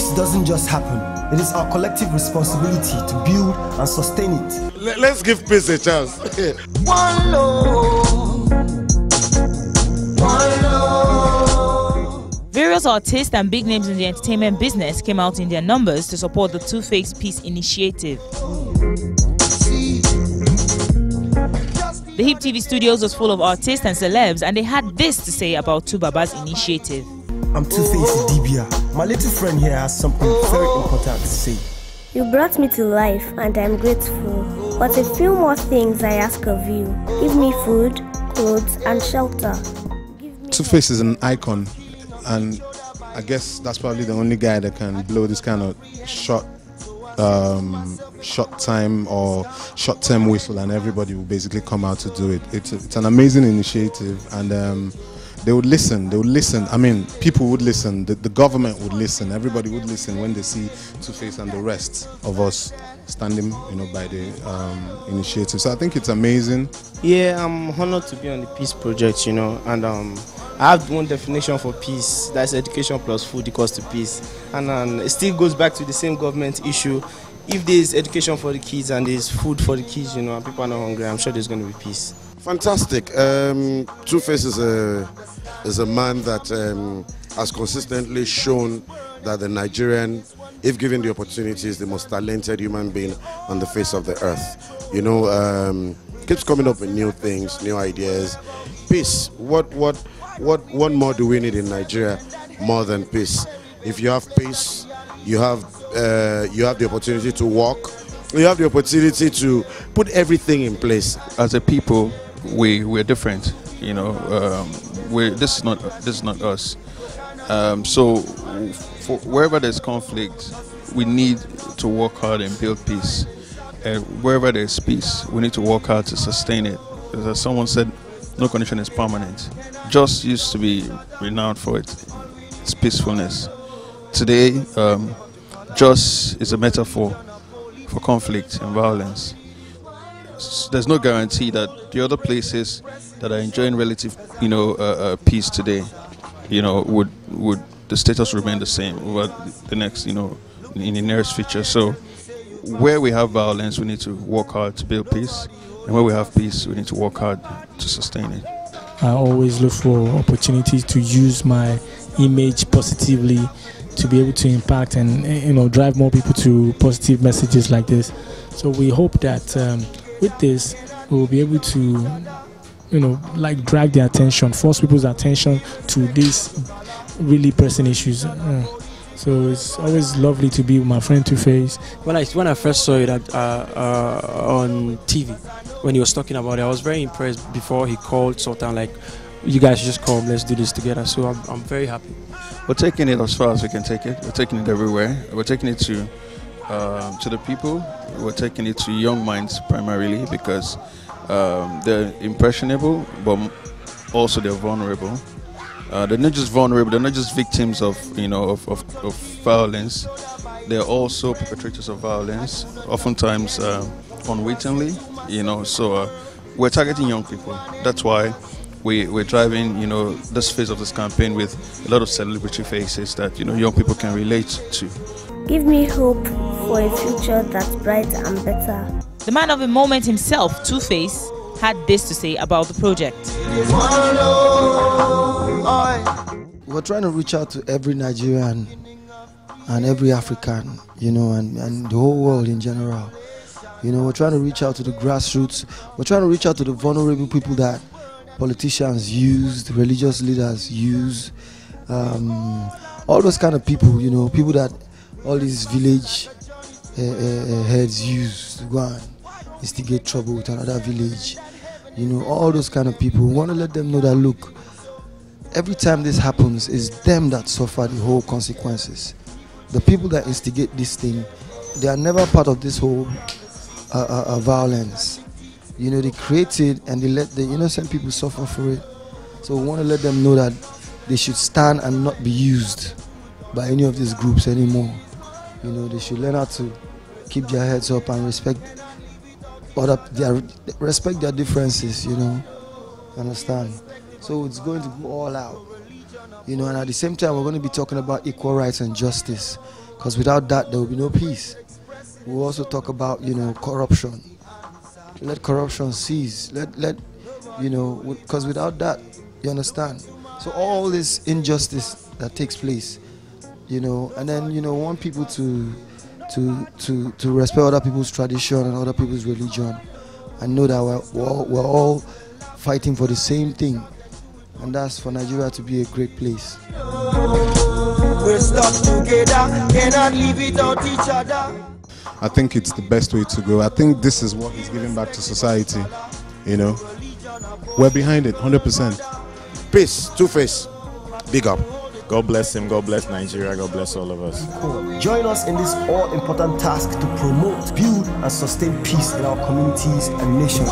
Peace doesn't just happen. It is our collective responsibility to build and sustain it. Let's give peace a chance. One love. One love. Various artists and big names in the entertainment business came out in their numbers to support the 2Face Peace Initiative. The HipTv studios was full of artists and celebs, and they had this to say about 2Baba's initiative. I'm 2face's Dibia. My little friend here has something very important to say. You brought me to life and I'm grateful. But a few more things I ask of you. Give me food, clothes and shelter. 2face is an icon, and I guess that's probably the only guy that can blow this kind of short-term whistle, and everybody will basically come out to do it. It's an amazing initiative, and they would listen. I mean, people would listen. The government would listen. Everybody would listen when they see 2face and the rest of us standing, by the initiative. So I think it's amazing. Yeah, I'm honored to be on the Peace Project, and I have one definition for peace. That's education plus food equals to peace. And it still goes back to the same government issue. If there's education for the kids and there's food for the kids, and people are not hungry, I'm sure there's going to be peace. Fantastic. 2face is a man that has consistently shown that the Nigerian, if given the opportunity, is the most talented human being on the face of the earth. Keeps coming up with new things, new ideas. Peace. What more do we need in Nigeria more than peace? If you have peace, you have the opportunity to walk. You have the opportunity to put everything in place. As a people, we're different. This is not us. So wherever there's conflict, we need to work hard and build peace. And wherever there's peace, we need to work hard to sustain it. As someone said, no condition is permanent. Just used to be renowned for its peacefulness. Today, just is a metaphor for conflict and violence. There's no guarantee that the other places that are enjoying relative, peace today, would the status remain the same over the next, in the nearest future. So where we have violence, we need to work hard to build peace, and where we have peace, we need to work hard to sustain it. I always look for opportunities to use my image positively, to be able to impact and drive more people to positive messages like this. So we hope that with this we will be able to drag their attention, force people's attention to these really pressing issues. So it's always lovely to be with my friend 2face. When I first saw it on TV, when he was talking about it, I was very impressed. Before he called Sultan, like, you guys just come, let's do this together. So I'm very happy. We're taking it as far as we can take it. We're taking it everywhere. We're taking it to the people. We're taking it to young minds primarily, because they're impressionable, but also they're vulnerable. They're not just vulnerable. They're not just victims of of violence. They're also perpetrators of violence, oftentimes unwittingly. So we're targeting young people. That's why we're driving, this phase of this campaign with a lot of celebrity faces that, young people can relate to. Give me hope for a future that's brighter and better. The man of the moment himself, 2Face, had this to say about the project. We're trying to reach out to every Nigerian and every African, and the whole world in general. We're trying to reach out to the grassroots. We're trying to reach out to the vulnerable people that politicians use, the religious leaders use, all those kind of people, people that all these village heads use to go and instigate trouble with another village. All those kind of people. We want to let them know that, look, every time this happens, it's them that suffer the whole consequences. The people that instigate this thing, they are never part of this whole violence. They create it and they let the innocent people suffer for it. So we want to let them know that they should stand and not be used by any of these groups anymore. They should learn how to keep their heads up and respect their differences, understand? So it's going to go all out, and at the same time we're going to be talking about equal rights and justice, because without that there will be no peace. We'll also talk about, you know, corruption. Let corruption cease. Let you know, because without that, you understand. So all this injustice that takes place, you know, and then, you know, want people to respect other people's tradition and other people's religion, and know that we're all fighting for the same thing, and that's for Nigeria to be a great place. We're stuck together, cannot live without each other. I think it's the best way to go. I think this is what he's giving back to society, you know. We're behind it, 100%. Peace, 2Face, big up. God bless him, God bless Nigeria, God bless all of us. Join us in this all-important task to promote, build, and sustain peace in our communities and nations.